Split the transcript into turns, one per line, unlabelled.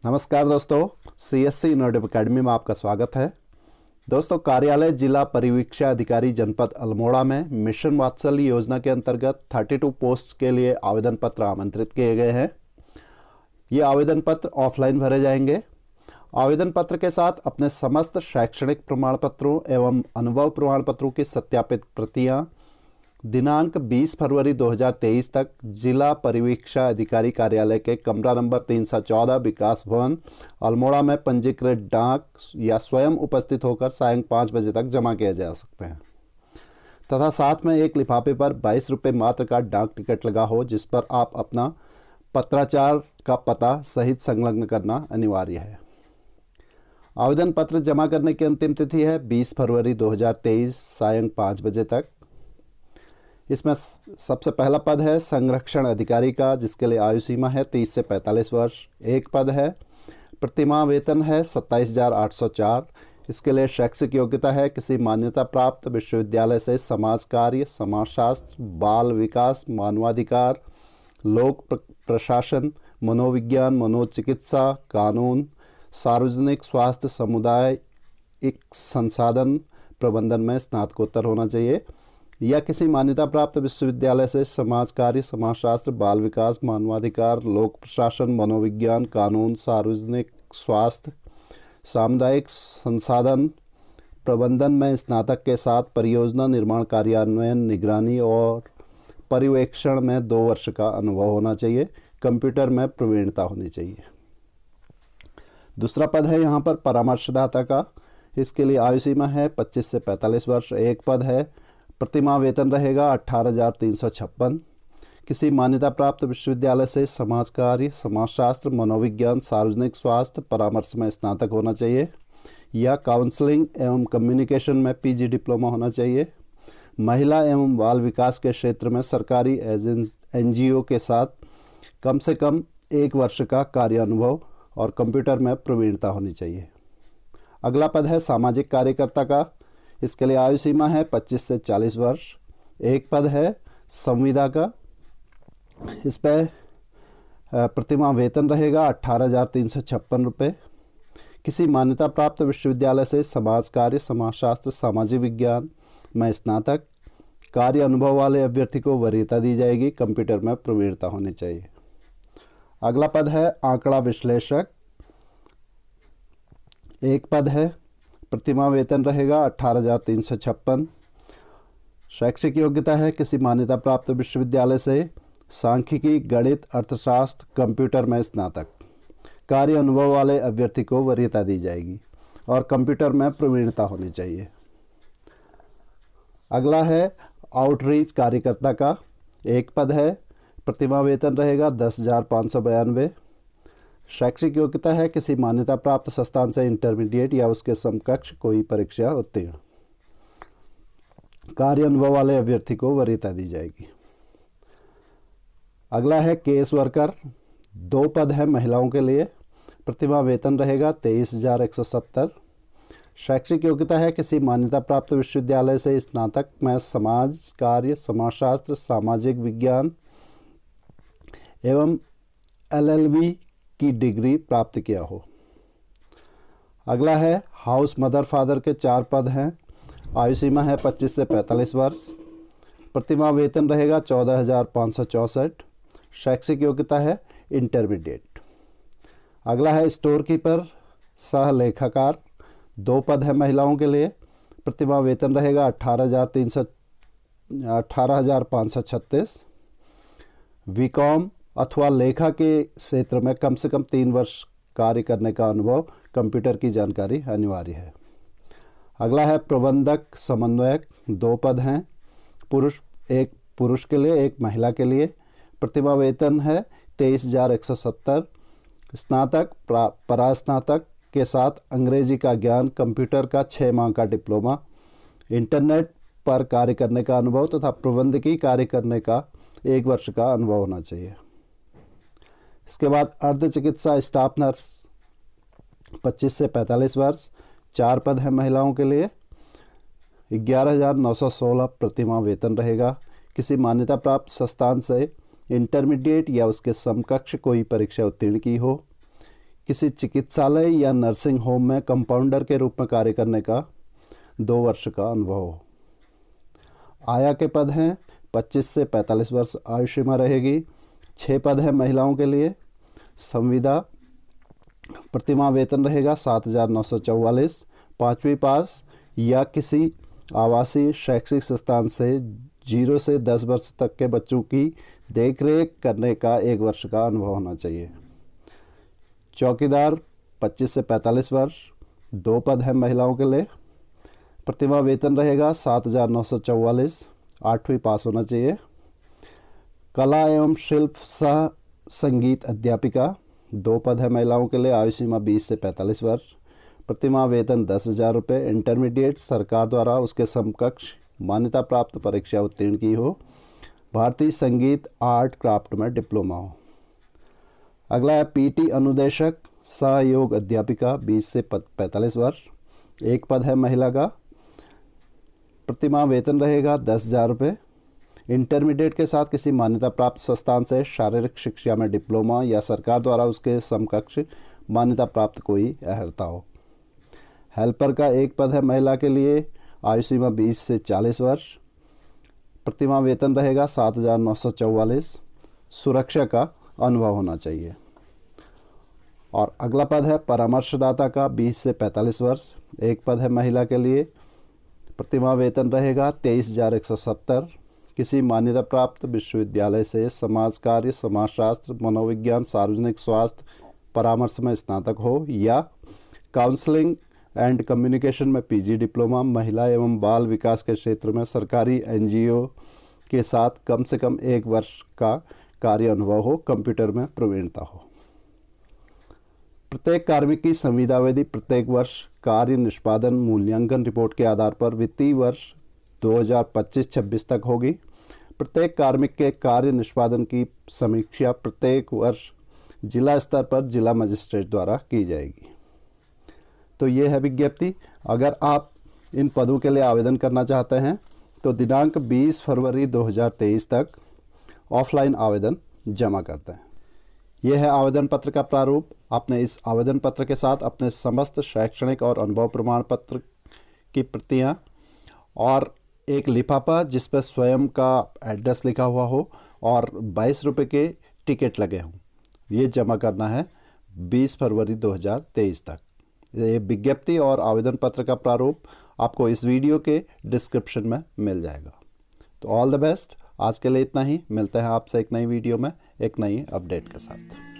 नमस्कार दोस्तों, CSC innovative academy में आपका स्वागत है। दोस्तों, कार्यालय जिला परिवीक्षा अधिकारी जनपद अल्मोड़ा में मिशन वात्सल्य योजना के अंतर्गत 32 पोस्ट के लिए आवेदन पत्र आमंत्रित किए गए हैं। ये आवेदन पत्र ऑफलाइन भरे जाएंगे। आवेदन पत्र के साथ अपने समस्त शैक्षणिक प्रमाण पत्रों एवं अनुभव प्रमाण पत्रों की सत्यापित प्रतियां दिनांक 20 फरवरी 2023 तक जिला परिवीक्षा अधिकारी कार्यालय के कमरा नंबर 314 विकास भवन अल्मोड़ा में पंजीकृत डाक या स्वयं उपस्थित होकर सायं 5 बजे तक जमा किए जा सकते हैं तथा साथ में एक लिफाफे पर 22 रुपये मात्र का डाक टिकट लगा हो, जिस पर आप अपना पत्राचार का पता सहित संलग्न करना अनिवार्य है। आवेदन पत्र जमा करने की अंतिम तिथि है 20 फरवरी 2023 सायं 5 बजे तक। इसमें सबसे पहला पद है संरक्षण अधिकारी का, जिसके लिए आयु सीमा है 30 से 45 वर्ष। एक पद है प्रतिमाह वेतन है 27,804। इसके लिए शैक्षिक योग्यता है किसी मान्यता प्राप्त विश्वविद्यालय से समाज कार्य, समाजशास्त्र, बाल विकास, मानवाधिकार, लोक प्रशासन, मनोविज्ञान, मनोचिकित्सा, कानून, सार्वजनिक स्वास्थ्य, सामुदायिक संसाधन प्रबंधन में स्नातकोत्तर होना चाहिए या किसी मान्यता प्राप्त विश्वविद्यालय से समाज कार्य, समाजशास्त्र, बाल विकास, मानवाधिकार, लोक प्रशासन, मनोविज्ञान, कानून, सार्वजनिक स्वास्थ्य, सामुदायिक संसाधन प्रबंधन में स्नातक के साथ परियोजना निर्माण, कार्यान्वयन, निगरानी और पर्यवेक्षण में 2 वर्ष का अनुभव होना चाहिए। कंप्यूटर में प्रवीणता होनी चाहिए। दूसरा पद है यहाँ पर परामर्शदाता का। इसके लिए आयु सीमा है 25 से 45 वर्ष। एक पद है प्रतिमाह वेतन रहेगा 18,356। किसी मान्यता प्राप्त विश्वविद्यालय से समाज कार्य, समाजशास्त्र, मनोविज्ञान, सार्वजनिक स्वास्थ्य परामर्श में स्नातक होना चाहिए या काउंसलिंग एवं कम्युनिकेशन में PG डिप्लोमा होना चाहिए। महिला एवं बाल विकास के क्षेत्र में सरकारी NGO के साथ कम से कम 1 वर्ष का कार्य अनुभव और कंप्यूटर में प्रवीणता होनी चाहिए। अगला पद है सामाजिक कार्यकर्ता का। इसके लिए आयु सीमा है 25 से 40 वर्ष। एक पद है संविदा का। इस पर प्रतिमाह वेतन रहेगा 18,356 रुपये। किसी मान्यता प्राप्त विश्वविद्यालय से समाज कार्य, समाजशास्त्र, सामाजिक विज्ञान में स्नातक। कार्य अनुभव वाले अभ्यर्थी को वरीयता दी जाएगी। कंप्यूटर में प्रवीणता होनी चाहिए। अगला पद है आंकड़ा विश्लेषक। एक पद है प्रतिमाह वेतन रहेगा 18,356। शैक्षिक योग्यता है किसी मान्यता प्राप्त विश्वविद्यालय से सांख्यिकी, गणित, अर्थशास्त्र, कंप्यूटर में स्नातक। कार्य अनुभव वाले अभ्यर्थी को वरीयता दी जाएगी और कंप्यूटर में प्रवीणता होनी चाहिए। अगला है आउटरीच कार्यकर्ता का। एक पद है प्रतिमाह वेतन रहेगा 10,592। शैक्षिक योग्यता है किसी मान्यता प्राप्त संस्थान से इंटरमीडिएट या उसके समकक्ष कोई परीक्षा उत्तीर्ण। कार्य अनुभव वाले अभ्यर्थी को वरीयता दी जाएगी। अगला है केस वर्कर। 2 पद है महिलाओं के लिए। प्रतिमाह वेतन रहेगा 23,170। शैक्षिक योग्यता है किसी मान्यता प्राप्त विश्वविद्यालय से स्नातक में समाज कार्य, समाजशास्त्र, सामाजिक विज्ञान एवं LLB की डिग्री प्राप्त किया हो। अगला है हाउस मदर फादर के 4 पद हैं। आयु सीमा है 25 से 45 वर्ष। प्रतिमाह वेतन रहेगा 14,564। शैक्षिक योग्यता है इंटरमीडिएट। अगला है स्टोर कीपर सह लेखाकार। 2 पद है महिलाओं के लिए। प्रतिमाह वेतन रहेगा 18,536। बीकॉम अथवा लेखा के क्षेत्र में कम से कम 3 वर्ष कार्य करने का अनुभव, कंप्यूटर की जानकारी अनिवार्य है। अगला है प्रबंधक समन्वयक। 2 पद हैं। एक पुरुष के लिए, एक महिला के लिए। प्रतिमाह वेतन है 23,170। स्नातक, परास्नातक के साथ अंग्रेजी का ज्ञान, कंप्यूटर का 6 माह का डिप्लोमा, इंटरनेट पर कार्य करने का अनुभव तथा प्रबंधकीय कार्य करने का 1 वर्ष का अनुभव होना चाहिए। इसके बाद अर्ध चिकित्सा स्टाफ नर्स 25 से 45 वर्ष। 4 पद है महिलाओं के लिए। 11,916 प्रतिमाह वेतन रहेगा। किसी मान्यता प्राप्त संस्थान से इंटरमीडिएट या उसके समकक्ष कोई परीक्षा उत्तीर्ण की हो किसी चिकित्सालय या नर्सिंग होम में कंपाउंडर के रूप में कार्य करने का 2 वर्ष का अनुभव हो। आया के पद हैं 25 से 45 वर्ष आयु सीमा रहेगी। 6 पद हैं महिलाओं के लिए। संविदा प्रतिमाह वेतन रहेगा 7,944। 5वीं पास या किसी आवासीय शैक्षिक संस्थान से 0 से 10 वर्ष तक के बच्चों की देखरेख करने का 1 वर्ष का अनुभव होना चाहिए। चौकीदार 25 से 45 वर्ष। 2 पद हैं महिलाओं के लिए। प्रतिमाह वेतन रहेगा 7,944। 8वीं पास होना चाहिए। कला एवं शिल्प सह संगीत अध्यापिका 2 पद है महिलाओं के लिए। आयु सीमा 20 से 45 वर्ष। प्रतिमाह वेतन 10,000 रुपये। इंटरमीडिएट सरकार द्वारा उसके समकक्ष मान्यता प्राप्त परीक्षा उत्तीर्ण की हो। भारतीय संगीत आर्ट क्राफ्ट में डिप्लोमा हो। अगला है पीटी अनुदेशक सहयोग अध्यापिका 20 से 45 वर्ष। 1 पद है महिला का। प्रतिमाह वेतन रहेगा 10,000 रुपये। इंटरमीडिएट के साथ किसी मान्यता प्राप्त संस्थान से शारीरिक शिक्षा में डिप्लोमा या सरकार द्वारा उसके समकक्ष मान्यता प्राप्त कोई अर्हता हो। हेल्पर का 1 पद है महिला के लिए। आयु सीमा 20 से 40 वर्ष। प्रतिमाह वेतन रहेगा 7,944। सुरक्षा का अनुभव होना चाहिए। और अगला पद है परामर्शदाता का 20 से 45 वर्ष। 1 पद है महिला के लिए। प्रतिमाह वेतन रहेगा 23,170। किसी मान्यता प्राप्त विश्वविद्यालय से समाज कार्य, समाजशास्त्र, मनोविज्ञान, सार्वजनिक स्वास्थ्य परामर्श में स्नातक हो या काउंसलिंग एंड कम्युनिकेशन में पीजी डिप्लोमा। महिला एवं बाल विकास के क्षेत्र में सरकारी एनजीओ के साथ कम से कम 1 वर्ष का कार्य अनुभव हो। कंप्यूटर में प्रवीणता हो। प्रत्येक कार्मिक की संविदावधि प्रत्येक वर्ष कार्य निष्पादन मूल्यांकन रिपोर्ट के आधार पर वित्तीय वर्ष 2025-26 तक होगी। प्रत्येक कार्मिक के कार्य निष्पादन की समीक्षा प्रत्येक वर्ष जिला स्तर पर जिला मजिस्ट्रेट द्वारा की जाएगी। तो ये है विज्ञप्ति। अगर आप इन पदों के लिए आवेदन करना चाहते हैं तो दिनांक 20 फरवरी 2023 तक ऑफलाइन आवेदन जमा करते हैं। यह है आवेदन पत्र का प्रारूप। आपने इस आवेदन पत्र के साथ अपने समस्त शैक्षणिक और अनुभव प्रमाण पत्र की प्रतियां और एक लिफाफा जिस पर स्वयं का एड्रेस लिखा हुआ हो और 22 रुपये के टिकट लगे हों, ये जमा करना है 20 फरवरी 2023 तक। ये विज्ञप्ति और आवेदन पत्र का प्रारूप आपको इस वीडियो के डिस्क्रिप्शन में मिल जाएगा। तो ऑल द बेस्ट। आज के लिए इतना ही। मिलते हैं आपसे एक नई वीडियो में एक नई अपडेट के साथ।